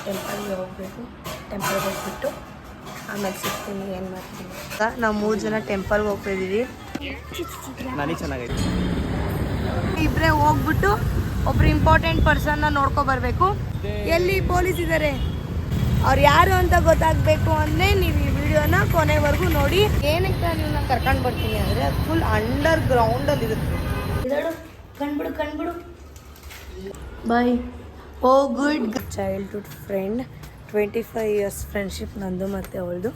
ಟೆಂಪಲ್ಗೆ ಹೋಗಬೇಕು. ಟೆಂಪಲ್ಗೆ ಹೋಗ್ಬಿಟ್ಟು ಆಮೇಲೆ ಸಿಗ್ತೀನಿ ಏನು ಮಾಡ್ತೀನಿ. ನಾವು 3 ಜನ ಟೆಂಪಲ್ಗೆ ಹೋಗ್ತಿದ್ದೀವಿ. ನನಗೆ ಚೆನ್ನಾಗೈತೆ. ಇಬ್ಬರೇ ಹೋಗ್ಬಿಟ್ಟು ಒಬ್ರು ಇಂಪಾರ್ಟೆಂಟ್ ಪರ್ಸನ್ನ ನೋಡ್ಕೊಬರ್ಬೇಕು. ಎಲ್ಲಿ ಪೊಲೀಸ್ ಇದ್ದಾರೆ, ಅವ್ರು ಯಾರು ಅಂತ ಗೊತ್ತಾಗಬೇಕು ಅಂದರೆ ನೀವು ಈ ವಿಡಿಯೋನ ಕೊನೆವರೆಗೂ ನೋಡಿ. ಏನಕ್ಕೆ ನಾನು ಇವನ್ನ ಕರ್ಕೊಂಡು ಬರ್ತೀನಿ ಅಂದರೆ ಫುಲ್ ಅಂಡರ್ ಗ್ರೌಂಡಲ್ಲಿ ಇರುತ್ತೆ. ಇದಳು ಕಣ್ಬಿಡು ಬಾಯ್. ಓ good childhood friend, 25 years friendship ನಂದು ಮತ್ತು ಅವಳದು.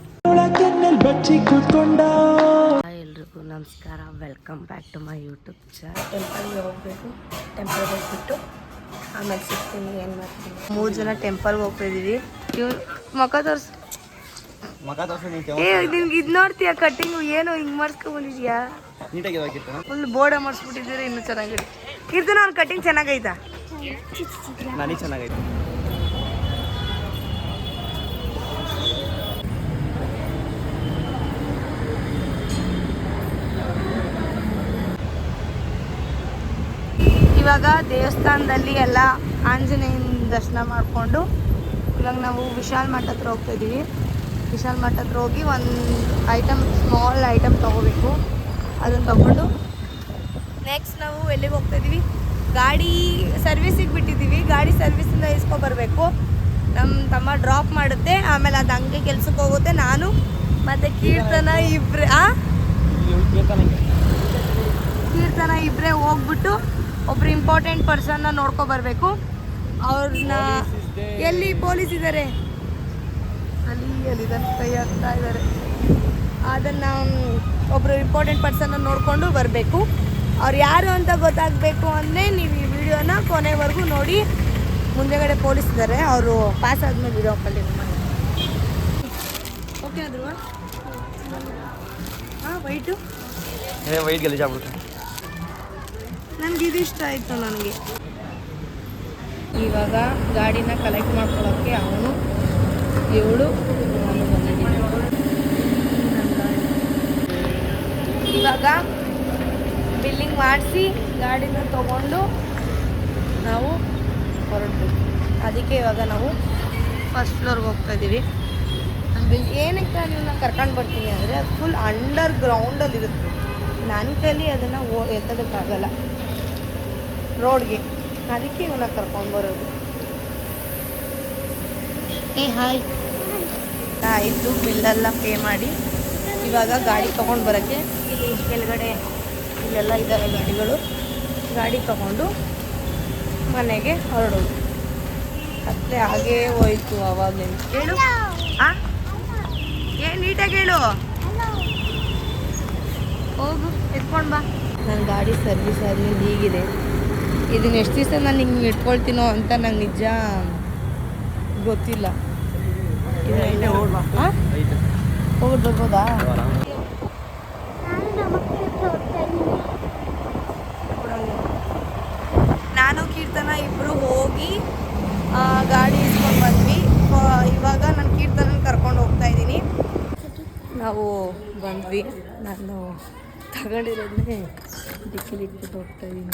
ಎಲ್ರಿಗೂ ನಮಸ್ಕಾರ, welcome back to my YouTube channel. ಟೆಂಪಲ್ಗೆ ಹೋಗಬೇಕು. ಟೆಂಪಲ್ಗೆ ಹೋಗ್ಬಿಟ್ಟು ಆಮೇಲೆ ಸಿಗ್ತೀನಿ ಏನು ಮಾಡ್ತೀನಿ. 3 ಜನ ಟೆಂಪಲ್ಗೆ ಹೋಗ್ತಿದ್ದೀವಿ. ಮಕ ತೋರ್ಸು. ನಿನ್ಗೆ ಇದು ನೋಡ್ತೀಯ ಕಟ್ಟಿಂಗು ಏನು ಹಿಂಗೆ ಮಾಡಿಸ್ಕೊಂಡ್ಬಂದಿದ್ಯಾ? ಫುಲ್ ಬೋರ್ಡ ಮಾಡಿಸ್ಬಿಟ್ಟಿದ್ದೀರಿ. ಇನ್ನೂ ಚೆನ್ನಾಗಿದೆ. ಕೀರ್ತನ ಅವ್ನ ಕಟ್ಟಿಂಗ್ ಚೆನ್ನಾಗೈತಾ? ನನಗೆ ಚೆನ್ನಾಗೈತೆ. ಇವಾಗ ದೇವಸ್ಥಾನದಲ್ಲಿ ಎಲ್ಲ ಆಂಜನೇಯನ ದರ್ಶನ ಮಾಡಿಕೊಂಡು ಇವಾಗ ನಾವು ವಿಶಾಲ್ ಮಠ ಹತ್ರ ಹೋಗ್ತಾಯಿದ್ದೀವಿ. ವಿಶಾಲ್ ಮಠ ಹತ್ರ ಹೋಗಿ ಒಂದು ಸ್ಮಾಲ್ ಐಟಮ್ ತೊಗೋಬೇಕು. ಅದನ್ನು ತೊಗೊಂಡು ನೆಕ್ಸ್ಟ್ ನಾವು ಎಲ್ಲಿಗೆ ಹೋಗ್ತಾಯಿದ್ದೀವಿ, ಗಾಡಿ ಸರ್ವಿಸಿಗೆ ಬಿಟ್ಟಿದ್ದೀವಿ. ಗಾಡಿ ಸರ್ವಿಸಿಂದ ಇಸ್ಕೊಬರ್ಬೇಕು. ನಮ್ಮ ತಮ್ಮ ಡ್ರಾಪ್ ಮಾಡುತ್ತೆ, ಆಮೇಲೆ ಅದು ಹಂಗೆ ಕೆಲ್ಸಕ್ಕೆ ಹೋಗುತ್ತೆ. ನಾನು ಮತ್ತು ಕೀರ್ತನ ಇಬ್ಬರೇ ಹೋಗ್ಬಿಟ್ಟು ಒಬ್ರು ಇಂಪಾರ್ಟೆಂಟ್ ಪರ್ಸನ್ನ ನೋಡ್ಕೊಬರ್ಬೇಕು. ಅವ್ರನ್ನ ಎಲ್ಲಿ ಪೊಲೀಸ್ ಇದ್ದಾರೆ, ಅಲ್ಲಿ ಕೈ ಹಾಕ್ತಾ ಇದ್ದಾರೆ. ಅದನ್ನು ಒಬ್ಬರು ಇಂಪಾರ್ಟೆಂಟ್ ಪರ್ಸನ್ನ ನೋಡಿಕೊಂಡು ಬರಬೇಕು. ಅವ್ರು ಯಾರು ಅಂತ ಗೊತ್ತಾಗಬೇಕು ಅಂದರೆ ನೀವು ಈ ವಿಡಿಯೋನ ಕೊನೆವರೆಗೂ ನೋಡಿ. ಮುಂದೆಗಡೆ ಪೊಲೀಸ್ ಇದ್ದಾರೆ, ಅವರು ಪಾಸ್ ಆದಮೇಲೆ ವಿಡಿಯೋ ಕಾಲ್ ಮಾಡಿ. ಓಕೆ ಆದ್ರೂ ವೈಟ್ ಗಲೀಜಾಗ್ಬಿಡುತ್ತೆ. ನನಗೆ ಇದು ಇಷ್ಟ ಆಯಿತು. ನನಗೆ ಇವಾಗ ಗಾಡಿನ ಕಲೆಕ್ಟ್ ಮಾಡ್ಕೊಳ್ಳೋಕ್ಕೆ ಅವನು ಇವಳು ನಾನು ಬಂದಿದ್ದೀನಿ. ಇವಾಗ ಬಿಲ್ಲಿಂಗ್ ಮಾಡಿಸಿ ಗಾಡಿನ ತೊಗೊಂಡು ನಾವು ಹೊರಡಬೇಕು. ಅದಕ್ಕೆ ಇವಾಗ ನಾವು ಫಸ್ಟ್ ಫ್ಲೋರ್ಗೆ ಹೋಗ್ತಾಯಿದ್ದೀವಿ. ಏನಕ್ಕೆ ನಾನು ಇವನ್ನ ಕರ್ಕೊಂಡು ಬರ್ತೀನಿ ಅಂದರೆ ಫುಲ್ ಅಂಡರ್ ಗ್ರೌಂಡಲ್ಲಿ ಇರುತ್ತೆ. ನನ್ನ ಕೈಲಿ ಅದನ್ನು ಎತ್ತೋದಕ್ಕಾಗಲ್ಲ ರೋಡ್ಗೆ. ಅದಕ್ಕೆ ಇವನ್ನ ಕರ್ಕೊಂಡು ಬರೋದು. ಹಾಯ್ ಆಯಿತು, ಬಿಲ್ಲೆಲ್ಲ ಪೇ ಮಾಡಿ ಇವಾಗ ಗಾಡಿ ತೊಗೊಂಡು ಬರೋಕ್ಕೆ ಇಲ್ಲಿ ಕೆಳಗಡೆ ಇಲ್ಲೆಲ್ಲ ಇದ್ದಾವೆ ಗಾಡಿಗಳು. ಗಾಡಿ ತೊಗೊಂಡು ಮನೆಗೆ ಹೊರಡೋದು. ಅತ್ತೆ ಹಾಗೇ ಹೋಯ್ತು ಅವಾಗೇನು. ಹೇಳು ಏನು ನೀಟಾಗಿ ಹೇಳು. ಹೋಗು ಎತ್ಕೊಂಡು ಬಾ. ನನ್ನ ಗಾಡಿ ಸರ್ವಿಸ್ ಆದಮೇಲೆ ಹೀಗಿದೆ. ಇದನ್ನ ಎಷ್ಟು ದಿವಸ ನಾನು ಹಿಂಗೆ ಇಟ್ಕೊಳ್ತೀನೋ ಅಂತ ನಂಗೆ ನಿಜ ಗೊತ್ತಿಲ್ಲ. ಹೋಗ್ಬಿಟ್ಟು ಬರ್ಬೋದಾ? ನಾನು ಕೀರ್ತನ ಇಬ್ಬರು ಹೋಗಿ ಗಾಡಿ ಇಸ್ಕೊಂಡು ಬಂದ್ವಿ. ಇವಾಗ ನಾನು ಕೀರ್ತನ ಕರ್ಕೊಂಡು ಹೋಗ್ತಾ ಇದ್ದೀನಿ. ನಾವು ಬಂದ್ವಿ. ನಾನು ತಗೊಂಡಿರೋದನ್ನೇ ಡಿಕ್ಕಿಲಿ ಇಟ್ಬಿಟ್ಟು ಹೋಗ್ತಾ ಇದ್ದೀನಿ.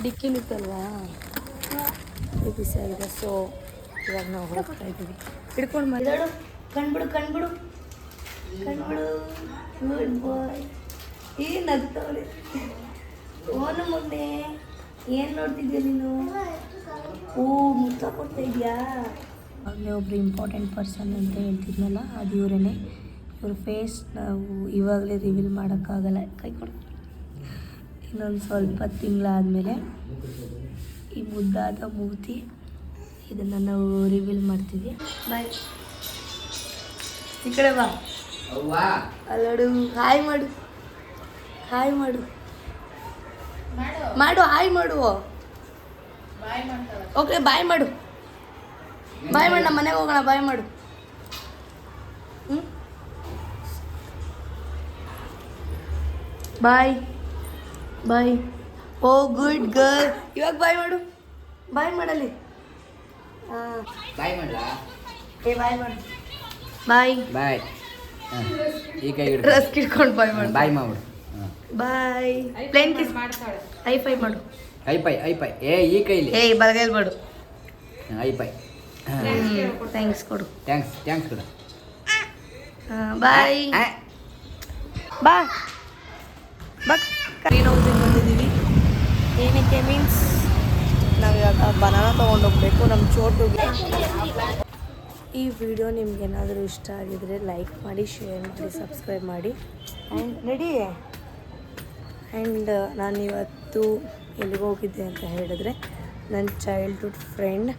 ಡಿಕ್ಕಿಲಿತ್ತಲ್ವಾ, ಬಿಸಿ ಆಗಿದೆ. ಸೊ ಇವಾಗ ನಾವು ಹೋಗ್ತಾ ಇದ್ದೀವಿ. ಹಿಡ್ಕೊಂಡು ಮಾತಾಡು. ಕಣ್ಬಿಡು ಗುಡ್ ಬಾಯ್. ಏನು ನಗ್ತಾವಳೆ. ಓನು ಮಗನೇ, ಏನು ನೋಡ್ತಿದ್ಯಾ ನೀನು? ಮುತ್ತ ಕೊಡ್ತಾ ಇದೆಯಾ? ಆಗಲೇ ಒಬ್ರು ಇಂಪಾರ್ಟೆಂಟ್ ಪರ್ಸನ್ ಅಂತ ಹೇಳ್ತಿದ್ನಲ್ಲ, ಅದು ಇವರೇನೆ. ಇವ್ರ ಫೇಸ್ ನಾವು ಇವಾಗಲೇ ರಿವೀಲ್ ಮಾಡೋಕ್ಕಾಗಲ್ಲ. ಕೈ ಕೊಡು. ಇನ್ನೊಂದು ಸ್ವಲ್ಪ ತಿಂಗಳಾದಮೇಲೆ ಈ ಮುದ್ದಾದ ಮೂತಿ ಇದನ್ನು ನಾವು ರಿವೀಲ್ ಮಾಡ್ತೀವಿ. ಬಾಯ್, ಈ ಕಡೆ ಬಾ. ಅಲ್ಲೋಡು, ಹಾಯ್ ಮಾಡು. ಹಾಯ್ ಮಾಡು. ಹಾಯ್ ಮಾಡು. ಓಕೆ, ಬಾಯ್ ಮಾಡು. ನಮ್ಮ ಮನೆಗೆ ಹೋಗೋಣ. ಬಾಯ್ ಮಾಡು. ಬಾಯ್. ಓ ಗುಡ್ ಗರ್ಲ್. ಇವಾಗ ಬಾಯ್ ಮಾಡು. ಬಾಯ್ ಮಾಡಲಿ. ಬಾಯ್ ಮಾಡಲಾ? ಬಾಯ್ ಮಾಡು. ಬಾಯ್. ಈ ಕೈ ರಸ್ಕ್ ಇಟ್ಕೊಂಡು ಬಾಯ್ ಮಾಡು. ಬಾಯ್ ಮಾಡ್ಬಿಡು. ಬಾಯ್. ಪ್ಲೇನ್ ಕಿಸ್ ಐ ಫೈ ಮಾಡು. ಐಪೈ ಈ ಕೈಲಿ ಏಯ್ ಬಲಗೈಲಿ ಮಾಡು. ಐಪೈ ಥ್ಯಾಂಕ್ಸ್ ಕೊಡು. ಥ್ಯಾಂಕ್ಸ್ ಕೊಡು. ಬಾಯ್ ಬಾ ಗ್ರೀನ್ ಹೌಸಿಗೆ ಬಂದಿದ್ದೀವಿ. ಏನಕ್ಕೆ ಮೀನ್ಸ್ ನಾವಿವಾಗ ಬನಾನಾ ತೊಗೊಂಡೋಗ್ಬೇಕು ನಮ್ಮ ಚೋಟುಗೆ. ಈ ವಿಡಿಯೋ ನಿಮ್ಗೇನಾದರೂ ಇಷ್ಟ ಆಗಿದರೆ ಲೈಕ್ ಮಾಡಿ, ಶೇರ್ ಮಾಡಿ, ಸಬ್ಸ್ಕ್ರೈಬ್ ಮಾಡಿ. And ready. ಆ್ಯಂಡ್ ನಾನಿವತ್ತು ಎಲ್ಲಿಗೆ ಹೋಗಿದ್ದೆ ಅಂತ ಹೇಳಿದ್ರೆ ನನ್ನ ಚೈಲ್ಡ್ಹುಡ್ ಫ್ರೆಂಡ್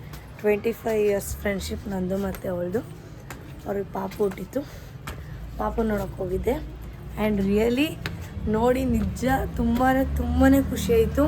25 ಇಯರ್ಸ್ ಫ್ರೆಂಡ್ಶಿಪ್ ನಂದು ಮತ್ತು ಅವಳದು. ಅವ್ರಿಗೆ ಪಾಪು ಹುಟ್ಟಿತ್ತು. ಪಾಪು ನೋಡೋಕ್ಕೆ ಹೋಗಿದ್ದೆ. ಆ್ಯಂಡ್ ರಿಯಲಿ ನೋಡಿ ನಿಜ ತುಂಬಾ ಖುಷಿ ಆಯಿತು.